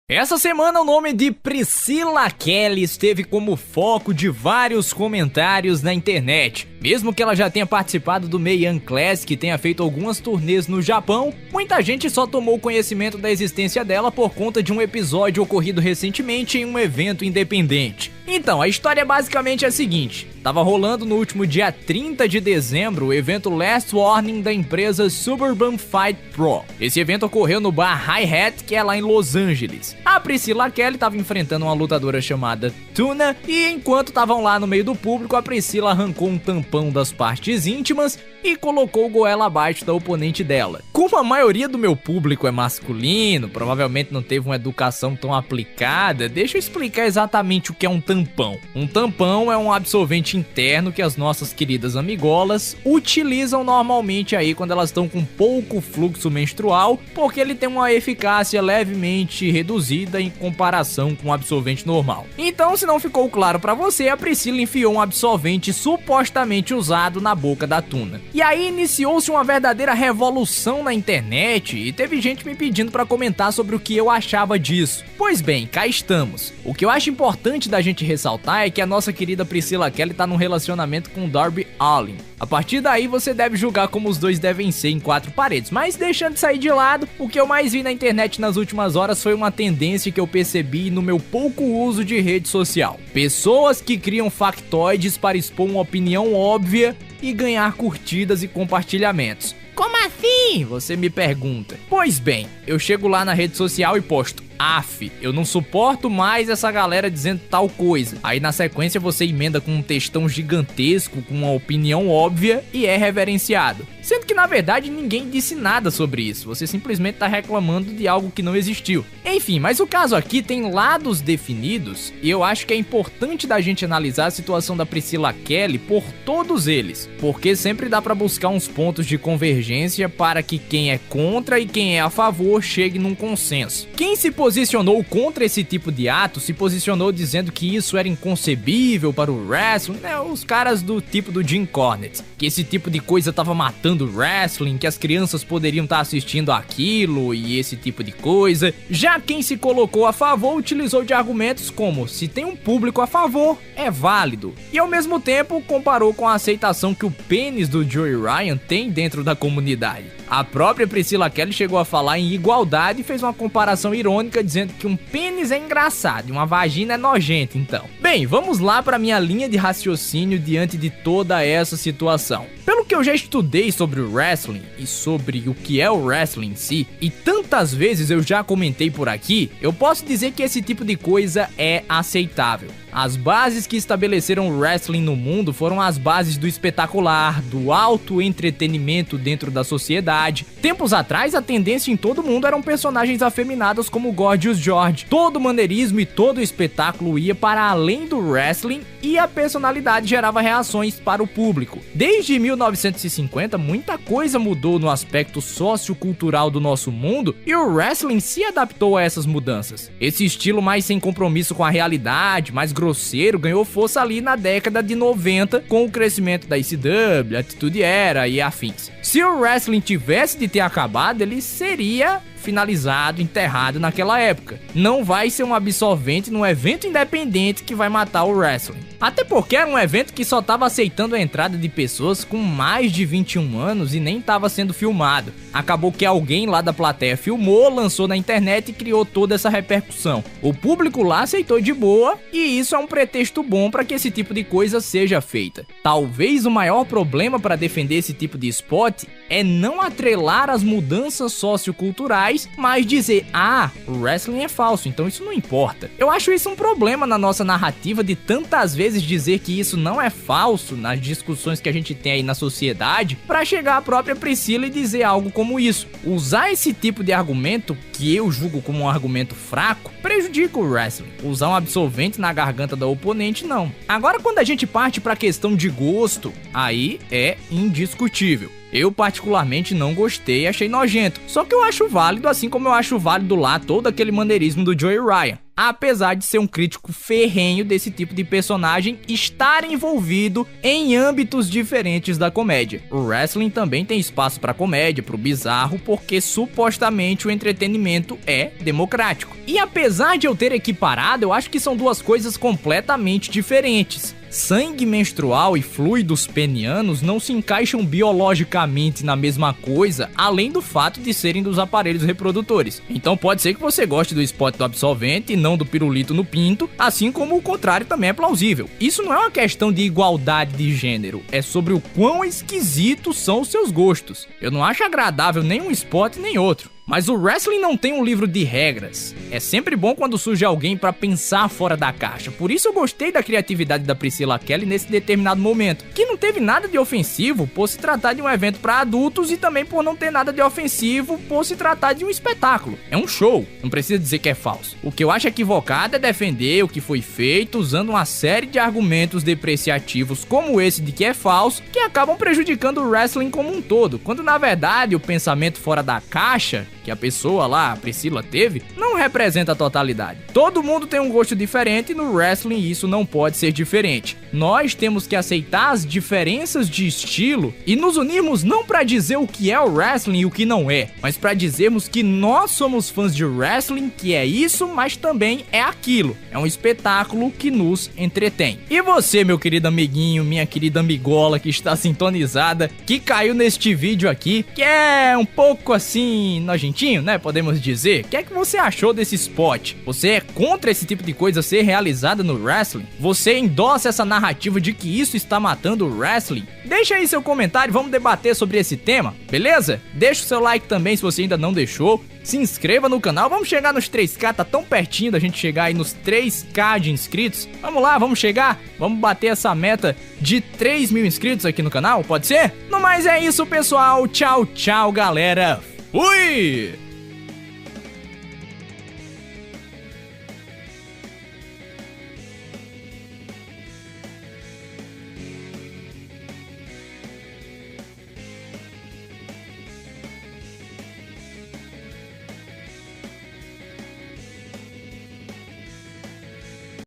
Essa semana o nome de Priscilla Kelly esteve como foco de vários comentários na internet. Mesmo que ela já tenha participado do Mae Young Classic e tenha feito algumas turnês no Japão, muita gente só tomou conhecimento da existência dela por conta de um episódio ocorrido recentemente em um evento independente. Então, a história é basicamente a seguinte: tava rolando no último dia 30 de dezembro o evento Last Warning da empresa Suburban Fight Pro. Esse evento ocorreu no bar Hi-Hat, que é lá em Los Angeles. A Priscilla Kelly estava enfrentando uma lutadora chamada Tuna, e enquanto estavam lá no meio do público, a Priscilla arrancou um tampão das partes íntimas e colocou o goela abaixo da oponente dela. Como a maioria do meu público é masculino, provavelmente não teve uma educação tão aplicada, deixa eu explicar exatamente o que é um tampão. Um tampão é um absorvente interno que as nossas queridas amigolas utilizam normalmente aí quando elas estão com pouco fluxo menstrual, porque ele tem uma eficácia levemente reduzida em comparação com o absorvente normal. Então, se não ficou claro pra você, a Priscilla enfiou um absorvente supostamente usado na boca da Tuna. E aí iniciou-se uma verdadeira revolução na internet e teve gente me pedindo pra comentar sobre o que eu achava disso. Pois bem, cá estamos. O que eu acho importante da gente ressaltar é que a nossa querida Priscilla Kelly tá num relacionamento com Darby Allin. A partir daí você deve julgar como os dois devem ser em quatro paredes, mas deixando de sair de lado, o que eu mais vi na internet nas últimas horas foi uma tendência que eu percebi no meu pouco uso de rede social. Pessoas que criam factoides para expor uma opinião óbvia e ganhar curtidas e compartilhamentos. Como assim? Você me pergunta. Pois bem, eu chego lá na rede social e posto: "Af, eu não suporto mais essa galera dizendo tal coisa". Aí na sequência você emenda com um textão gigantesco com uma opinião óbvia e é reverenciado. Sendo que na verdade ninguém disse nada sobre isso, você simplesmente tá reclamando de algo que não existiu. Enfim, mas o caso aqui tem lados definidos e eu acho que é importante da gente analisar a situação da Priscilla Kelly por todos eles, porque sempre dá pra buscar uns pontos de convergência para que quem é contra e quem é a favor chegue num consenso. Quem se posicionou contra esse tipo de ato se posicionou dizendo que isso era inconcebível para o wrestling, né? Os caras do tipo do Jim Cornette, que esse tipo de coisa tava matando o wrestling, que as crianças poderiam estar assistindo aquilo e esse tipo de coisa. Já quem se colocou a favor utilizou de argumentos como: se tem um público a favor, é válido. E ao mesmo tempo comparou com a aceitação que o pênis do Joey Ryan tem dentro da comunidade. A própria Priscilla Kelly chegou a falar em igualdade e fez uma comparação irônica dizendo que um pênis é engraçado e uma vagina é nojenta, então. Bem, vamos lá para minha linha de raciocínio diante de toda essa situação. Pelo que eu já estudei sobre o wrestling e sobre o que é o wrestling em si, e tantas vezes eu já comentei por aqui, eu posso dizer que esse tipo de coisa é aceitável. As bases que estabeleceram o wrestling no mundo foram as bases do espetacular, do alto entretenimento dentro da sociedade. Tempos atrás, a tendência em todo mundo eram personagens afeminados como Gorgeous George. Todo o maneirismo e todo o espetáculo ia para além do wrestling e a personalidade gerava reações para o público. Desde 1950, muita coisa mudou no aspecto sociocultural do nosso mundo e o wrestling se adaptou a essas mudanças. Esse estilo mais sem compromisso com a realidade, mais grosseiro, ganhou força ali na década de 90 com o crescimento da ECW, Attitude Era e afins. Se o wrestling tivesse de ter acabado, ele seria finalizado, enterrado naquela época. Não vai ser um absorvente num evento independente que vai matar o wrestling. Até porque era um evento que só estava aceitando a entrada de pessoas com mais de 21 anos e nem estava sendo filmado. Acabou que alguém lá da plateia filmou, lançou na internet e criou toda essa repercussão. O público lá aceitou de boa e isso é um pretexto bom para que esse tipo de coisa seja feita. Talvez o maior problema para defender esse tipo de spot é não atrelar as mudanças socioculturais, mas dizer: ah, o wrestling é falso, então isso não importa. Eu acho isso um problema na nossa narrativa de tantas vezes dizer que isso não é falso nas discussões que a gente tem aí na sociedade, pra chegar a própria Priscilla e dizer algo como isso. Usar esse tipo de argumento, que eu julgo como um argumento fraco, prejudica o wrestling. Usar um absorvente na garganta da oponente, não. Agora, quando a gente parte pra questão de gosto, aí é indiscutível. Eu particularmente não gostei, achei nojento. Só que eu acho válido, assim como eu acho válido lá todo aquele maneirismo do Joey Ryan. apesar de ser um crítico ferrenho desse tipo de personagem estar envolvido em âmbitos diferentes da comédia. O wrestling também tem espaço para comédia, pro bizarro, porque supostamente o entretenimento é democrático. E apesar de eu ter equiparado, eu acho que são duas coisas completamente diferentes. Sangue menstrual e fluidos penianos não se encaixam biologicamente na mesma coisa, além do fato de serem dos aparelhos reprodutores. Então pode ser que você goste do spot do absorvente e não do pirulito no pinto, assim como o contrário também é plausível. Isso não é uma questão de igualdade de gênero, é sobre o quão esquisitos são os seus gostos. Eu não acho agradável nem um spot nem outro. Mas o wrestling não tem um livro de regras. É sempre bom quando surge alguém pra pensar fora da caixa. Por isso eu gostei da criatividade da Priscilla Kelly nesse determinado momento, que não teve nada de ofensivo por se tratar de um evento pra adultos e também por não ter nada de ofensivo por se tratar de um espetáculo. É um show, não precisa dizer que é falso. O que eu acho equivocado é defender o que foi feito usando uma série de argumentos depreciativos como esse de que é falso, que acabam prejudicando o wrestling como um todo, quando na verdade o pensamento fora da caixa que a pessoa lá, a Priscilla, teve, não representa a totalidade. Todo mundo tem um gosto diferente e no wrestling isso não pode ser diferente. Nós temos que aceitar as diferenças de estilo e nos unirmos não pra dizer o que é o wrestling e o que não é, mas pra dizermos que nós somos fãs de wrestling, que é isso, mas também é aquilo. É um espetáculo que nos entretém. E você, meu querido amiguinho, minha querida amigola que está sintonizada, que caiu neste vídeo aqui, que é um pouco assim nojentinho, né, podemos dizer. O que é que você achou desse spot? Você é contra esse tipo de coisa ser realizada no wrestling? Você endossa essa narrativa de que isso está matando o wrestling? Deixa aí seu comentário, vamos debater sobre esse tema, beleza? Deixa o seu like também se você ainda não deixou. Se inscreva no canal, vamos chegar nos 3K, tá tão pertinho da gente chegar aí nos 3K de inscritos. Vamos lá, vamos chegar, vamos bater essa meta de 3.000 inscritos aqui no canal, pode ser? No mais é isso, pessoal, tchau, tchau, galera. Fui!